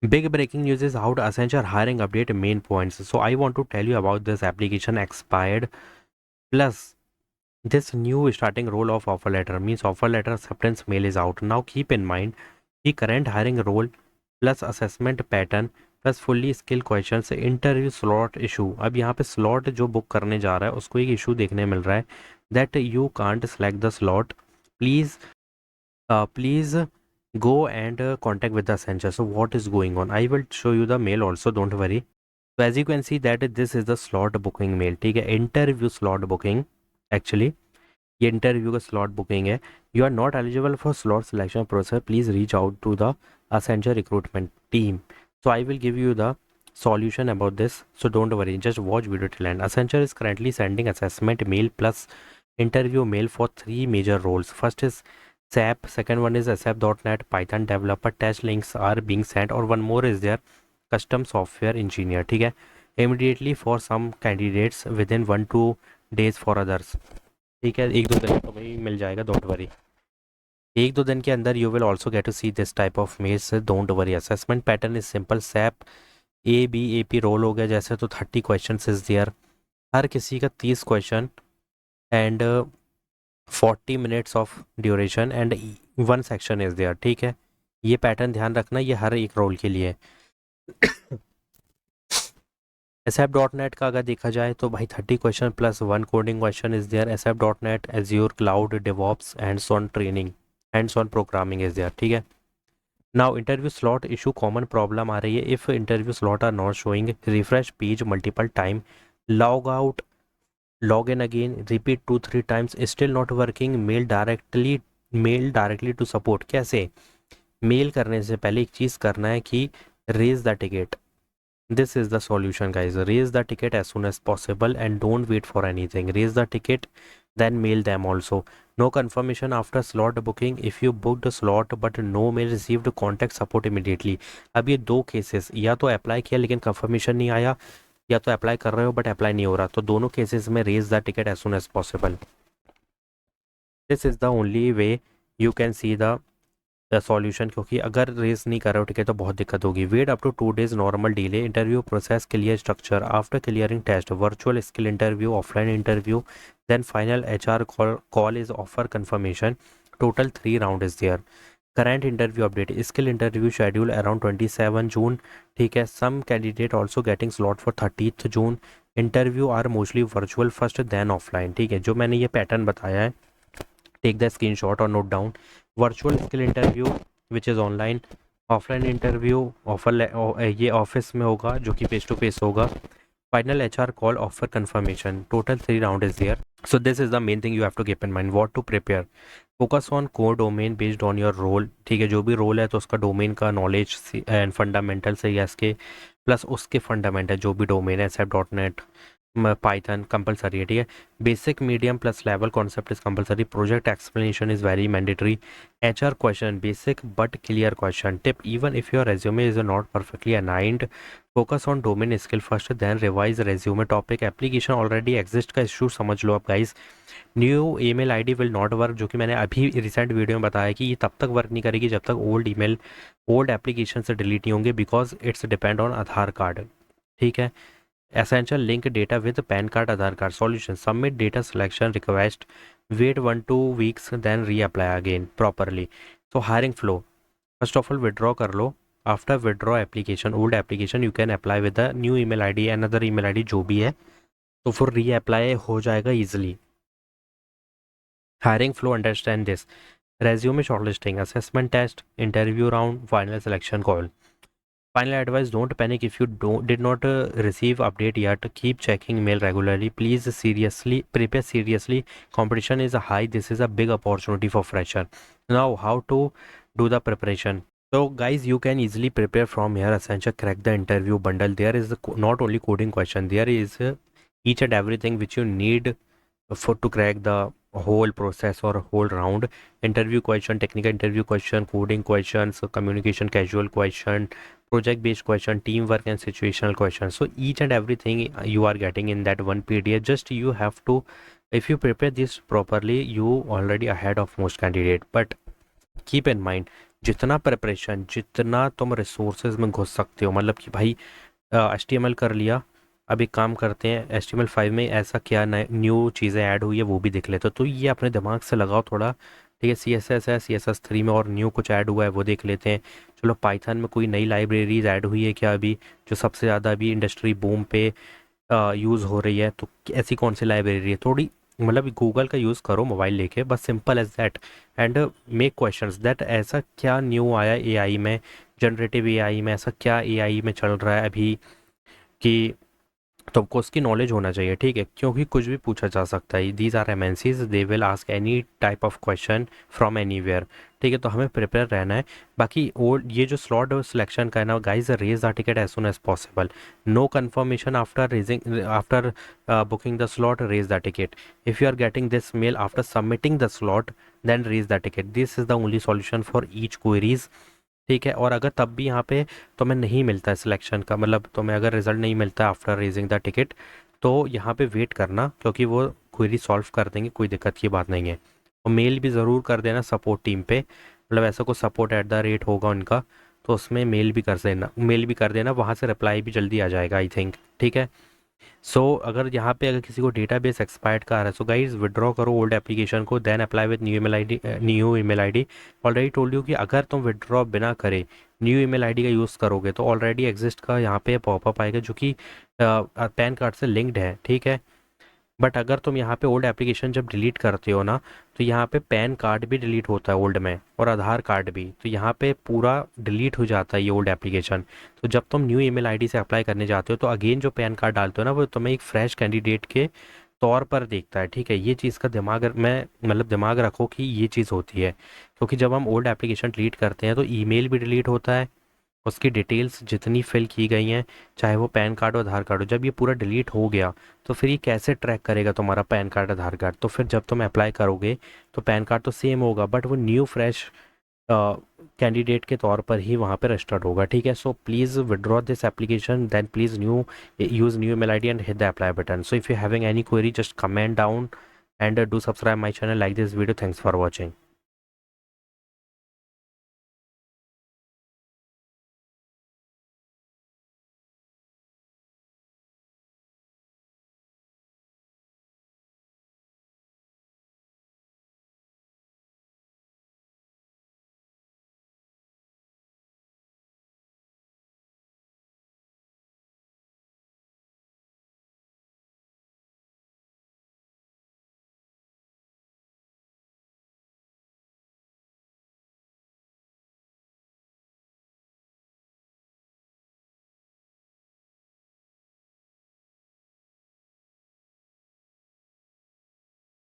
Big breaking news is out Accenture hiring update main points. So I want to tell you about this application expired plus this new starting role of offer letter means offer letter acceptance mail is out. Now keep in mind the current hiring role plus assessment pattern plus fully skill question से interview slot issue. अब यहाँ पे slot जो book करने जा रहा है उसको एक इशू देखने मिल रहा है that you can't select the slot. Please please go and contact with the Accenture. So what is going on? I will show you the mail also, don't worry. So as you can see that this is the slot booking mail. ठीक है, interview slot booking. Actually ये interview का slot booking है. You are not eligible for slot selection process. Please reach out to the Accenture recruitment team. So I will give you the solution about this. So don't worry, just watch video till end. Accenture is currently sending assessment mail plus interview mail for 3 major roles. First is SAP, second one is ASAP.NET Python developer. Test links are being sent, or one more is there, custom software engineer. ठीक है, immediately for some candidates, within 1-2 days for others. ठीक है, 1-2 दिन तो भाई मिल जाएगा, don't worry. 1-2 दिन के अंदर you will also get to see this type of mails, don't worry. Assessment pattern is simple. SAP ABAP role हो गया जैसे तो 30 क्वेश्चन इज देयर, हर किसी का 30 question and 40 minutes of duration and 1 section is there. ठीक है, ये pattern ध्यान रखना, ये हर एक रोल के लिए. ASAP.NET का अगर देखा जाए तो भाई 30 question plus 1 coding question is there. ASAP.NET Azure Cloud DevOps hands on training, hands on programming is there. ठीक है, now interview slot issue common problem आ रही है. If interview slot are not showing, refresh page multiple time, log out, log in again, repeat 2-3 times, still not working, mail directly to support. कैसे? Mail करने से पहले एक चीज़ करना है कि raise the ticket. This is the solution guys. Raise the ticket as soon as possible and don't wait for anything. Raise the ticket, then mail them also. No confirmation after slot booking. If you booked a slot but no mail received, contact support immediately. अब ये 2 cases, या तो apply किया लेकिन confirmation नहीं आया, या तो अप्लाई कर रहे हो बट अप्लाई नहीं हो रहा. तो दोनों केसेस में raise the ticket as soon as possible. This is the only way you can see the solution, क्योंकि अगर रेज नहीं कर रहे हो टिकट तो बहुत दिक्कत होगी. Wait up to 2 days normal delay. Interview process clear structure after clearing test, virtual skill interview, offline interview, then final HR call is offer confirmation. Total 3 round is there. Current interview update, skill interview schedule around 27 June. ठीक है, some candidate also getting slot for 30 June. Interview are mostly virtual first then offline. ठीक है, जो मैंने ये pattern बताया है, take the screenshot और note down. Virtual skill interview which is online, offline interview offer ये ऑफिस में होगा जो कि फेस टू फेस होगा. Final HR call offer confirmation. Total 3 round is there. So this is the main thing you have to keep in mind. What to prepare, focus on core domain based on your role. ठीक है, जो भी role है तो उसका domain का knowledge and fundamental से या इसके प्लस उसके फंडामेंटल जो भी डोमेन है, ASAP.NET पाइथन कंपलसरी है. ठीक है, basic medium plus level concept is compulsory. Project explanation is very mandatory. HR question basic but clear question. Tip, even if your resume is not perfectly aligned, focus on domain skill first then revise resume topic. Application already exist का issue समझ लो आप guys. New email ID will not work, जो कि मैंने अभी recent video में बताया कि ये तब तक वर्क नहीं करेगी जब तक ओल्ड एप्लीकेशन से डिलीट नहीं होंगे, because it's depend on Aadhaar card. ठीक है, essential link data with PAN card, Aadhaar card. Solution, submit data selection request, wait 1-2 weeks, then reapply again properly. So hiring flow, first of all withdraw कर लो. After withdraw application, old application, you can apply with the new email ID, another email ID जो भी है, तो फिर reapply हो जाएगा easily. Hiring flow, understand this. Resume shortlisting, assessment test, interview round, final selection call. Final advice, don't panic if you did not receive update yet. Keep checking mail regularly. Please seriously prepare seriously. Competition is high. This is a big opportunity for fresher. Now how to do the preparation? So guys, you can easily prepare from here. Accenture crack the interview bundle. There is not only coding question, there is each and everything which you need for to crack the whole process or whole round. Interview question, technical interview question, coding questions, communication casual question, project based question, teamwork and situational question. So each and everything you are getting in that one PDF. Just you have to, if you prepare this properly, you already ahead of most candidate. But keep in mind, जितना preparation, जितना तुम resources में घुस सकते हो, मतलब कि भाई HTML कर लिया, अब एक काम करते हैं HTML5 में ऐसा क्या न्यू चीज़ें ऐड हुई है वो भी देख लेते हो, तो ये अपने दिमाग से लगाओ थोड़ा। ठीक है, CSS है, CSS3 में और न्यू कुछ ऐड हुआ है वो देख लेते हैं। चलो पाइथन में कोई नई लाइब्रेरीज ऐड हुई है क्या अभी, जो सबसे ज़्यादा अभी इंडस्ट्री बूम पे यूज़ हो रही है, तो ऐसी कौन सी लाइब्रेरी है थोड़ी, मतलब गूगल का यूज़ करो मोबाइल लेके, बस simple as that. And make questions that ऐसा क्या न्यू आया AI में, जनरेटिव AI में ऐसा क्या AI में चल रहा है अभी कि तुमको उसकी नॉलेज होना चाहिए। ठीक है, क्योंकि कुछ भी पूछा जा सकता है, these are MNCs, they will ask any type of question from anywhere. ठीक है, तो हमें प्रिपेयर रहना है। बाकी ओल्ड ये जो स्लॉट सिलेक्शन का है ना guys, raise the ticket as soon as possible, no confirmation after raising, after booking the slot, raise the ticket. If you are getting this mail after submitting the slot, then raise the ticket, this is the only solution for each queries. ठीक है, और अगर तब भी यहाँ पे तुम्हें नहीं मिलता है सिलेक्शन का, मतलब तुम्हें अगर रिजल्ट नहीं मिलता है आफ्टर रेजिंग द टिकट, तो यहाँ पे वेट करना, क्योंकि वो क्वेरी सॉल्व कर देंगे, कोई दिक्कत की बात नहीं है। और मेल भी ज़रूर कर देना सपोर्ट टीम पे, मतलब ऐसा कोई सपोर्ट @ होगा उनका, तो उसमें मेल भी कर देना, वहाँ से रिप्लाई भी जल्दी आ जाएगा आई थिंक। ठीक है, अगर यहाँ पे अगर किसी को डेटाबेस एक्सपायर्ड का आ रहा है, सो गाइज विड्रॉ करो ओल्ड एप्लीकेशन को, then apply with new email ID. Already told you कि अगर तुम विड्रॉ बिना करे न्यू ईमेल आईडी का यूज़ करोगे तो ऑलरेडी एग्जिस्ट का यहाँ पे पॉपअप आएगा जो कि पैन कार्ड से लिंक्ड है। ठीक है, बट अगर तुम यहाँ पे ओल्ड एप्लीकेशन जब डिलीट करते हो ना, तो यहाँ पे पैन कार्ड भी डिलीट होता है ओल्ड में, और आधार कार्ड भी, तो यहाँ पे पूरा डिलीट हो जाता है ये ओल्ड एप्लीकेशन। तो जब तुम न्यू ईमेल आईडी से अप्लाई करने जाते हो तो अगेन जो पैन कार्ड डालते हो ना, वो तुम्हें एक फ्रेश कैंडिडेट के तौर पर देखता है। ठीक है, ये चीज़ का दिमाग में मतलब दिमाग रखो कि ये चीज़ होती है, क्योंकि जब हम ओल्ड एप्लीकेशन डिलीट करते हैं तो ईमेल भी डिलीट होता है, उसकी डिटेल्स जितनी फिल की गई हैं, चाहे वो पैन कार्ड हो आधार कार्ड हो, जब ये पूरा डिलीट हो गया तो फिर ये कैसे ट्रैक करेगा तुम्हारा पैन कार्ड आधार कार्ड। तो फिर जब तुम अप्लाई करोगे तो पैन कार्ड तो सेम होगा, बट वो न्यू फ्रेश कैंडिडेट के तौर पर ही वहाँ पे रजिस्टर्ड होगा। ठीक है, so please withdraw this application, then please use new email ID and hit the apply button. So if you're having any query, just comment down and do subscribe my channel, like this video. Thanks for watching.